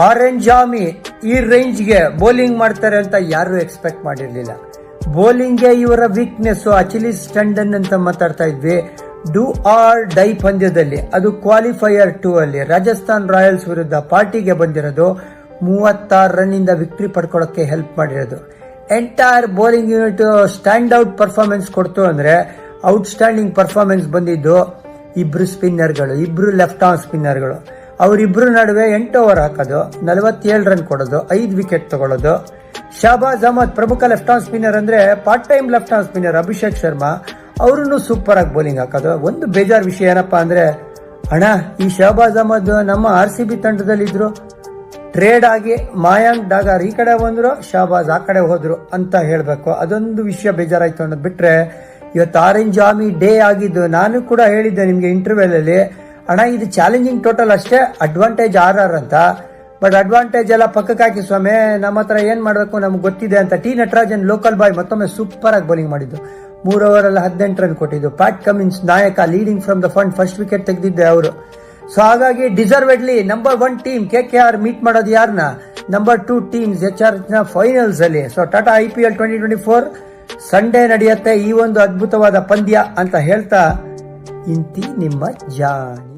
Orange army ಈ ರೇಂಜ್ಗೆ bowling ಮಾಡ್ತಾರೆ ಅಂತ ಯಾರು ಎಕ್ಸ್ಪೆಕ್ಟ್ ಮಾಡಿರ್ಲಿಲ್ಲ. ಬೌಲಿಂಗ್ಗೆ ಇವರ ವೀಕ್ನೆಸ್ ಅಚಿಲಿಸ್ ಟೆಂಡನ್ ಅಂತ ಮಾತಾಡ್ತಾ ಇದ್ವಿ. ಡೂ ಆರ್ ಡೈ ಪಂದ್ಯದಲ್ಲಿ, ಅದು ಕ್ವಾಲಿಫೈಯರ್ 2 ಅಲ್ಲಿ ರಾಜಸ್ಥಾನ್ ರಾಯಲ್ಸ್ ವಿರುದ್ಧ ಪಾರ್ಟಿಗೆ ಬಂದಿರೋದು 36 ರನ್ ಇಂದ ವಿಕ್ಟರಿ ಪಡ್ಕೊಳ್ಳೋಕೆ ಹೆಲ್ಪ್ ಮಾಡಿರೋದು. Entire bowling unit stand out performance ಕೊಡ್ತು ಅಂದ್ರೆ ಔಟ್ಸ್ಟ್ಯಾಂಡಿಂಗ್ ಪರ್ಫಾರ್ಮೆನ್ಸ್ ಬಂದಿದ್ದು ಇಬ್ರು ಸ್ಪಿನ್ನರ್ಗಳು, ಇಬ್ರು ಲೆಫ್ಟ್ ಆರ್ಮ್ ಸ್ಪಿನ್ನರ್ಗಳು. ಅವರಿಬ್ರು ನಡುವೆ 8 ಓವರ್ ಹಾಕೋದು, 47 ರನ್ ಕೊಡೋದು, 5 ವಿಕೆಟ್ ತಗೊಳ್ಳೋದು. ಶಹಬಾಜ್ ಅಹಮದ್ ಪ್ರಮುಖ ಲೆಫ್ಟ್ ಆರ್ಮ್ ಸ್ಪಿನ್ನರ್ ಅಂದ್ರೆ part time left arm spinner Abhishek Sharma ಅವ್ರೂ ಸೂಪರ್ ಆಗಿ ಬೌಲಿಂಗ್ ಹಾಕೋದು. ಒಂದು ಬೇಜಾರ್ ವಿಷಯ ಏನಪ್ಪಾ ಅಂದ್ರೆ, ಅಣ್ಣ ಈ ಶಹಬಾಜ್ ಅಹಮದ್ ನಮ್ಮ RCB ತಂಡದಲ್ಲಿ ಇದ್ರು, ಟ್ರೇಡ್ ಆಗಿ ಮಾಯಾಂಕ್ ಡಾಗಾರ್ ಈ ಕಡೆ ಬಂದ್ರು, ಶಹಬಾಜ್ ಆ ಕಡೆ ಹೋದ್ರು ಅಂತ ಹೇಳ್ಬೇಕು. ಅದೊಂದು ವಿಷಯ ಬೇಜಾರಾಯ್ತು ಅನ್ನೋದು ಬಿಟ್ರೆ, ಇವತ್ತು ಆರೆಂಜ್ ಆರ್ಮಿ ಡೇ ಆಗಿದ್ದು. ನಾನು ಕೂಡ ಹೇಳಿದ್ದೆ ನಿಮ್ಗೆ ಇಂಟರ್ವ್ಯೂ ಅಲ್ಲಿ, ಅಣ್ಣ ಇದು ಚಾಲೆಂಜಿಂಗ್ ಟೋಟಲ್ ಅಷ್ಟೇ, ಅಡ್ವಾಂಟೇಜ್ RR ಅಂತ. ಬಟ್ ಅಡ್ವಾಂಟೇಜ್ ಎಲ್ಲ ಪಕ್ಕಕ್ಕೆ ಹಾಕಿ ಸ್ವಾಮಿ, ನಮ್ಮ ಹತ್ರ ಏನ್ ಮಾಡ್ಬೇಕು ನಮ್ಗೆ ಗೊತ್ತಿದೆ ಅಂತ. ಟಿ ನಟರಾಜನ್ ಲೋಕಲ್ ಬಾಯ್ ಮತ್ತೊಮ್ಮೆ ಸೂಪರ್ ಆಗಿ ಬೌಲಿಂಗ್ ಮಾಡಿದ್ದು. 3 ಓವರ್ ಅಲ್ಲಿ 18 ರನ್ ಕೊಟ್ಟಿದ್ದು. ಪ್ಯಾಟ್ ಕಮಿನ್ಸ್ ನಾಯಕ, leading from the front, first wicket ತೆಗೆದಿದ್ದೆ ಅವರು. ಸೊ ಹಾಗಾಗಿ deservedly number 1 team KKR meet ಮಾಡೋದು ಯಾರನ್ನ, ನಂಬರ್ 2 ಟೀಮ್ಸ್ HR ನ ಫೈನಲ್ಸ್ ಅಲ್ಲಿ. ಸೊ ಟಾಟಾ IPL 2024 ಸಂಡೇ ನಡೆಯುತ್ತೆ ಈ ಒಂದು ಅದ್ಭುತವಾದ ಪಂದ್ಯ ಅಂತ ಹೇಳ್ತಾ ಇಂತಿ ನಿಮ್ಮ ಜಾನಿ.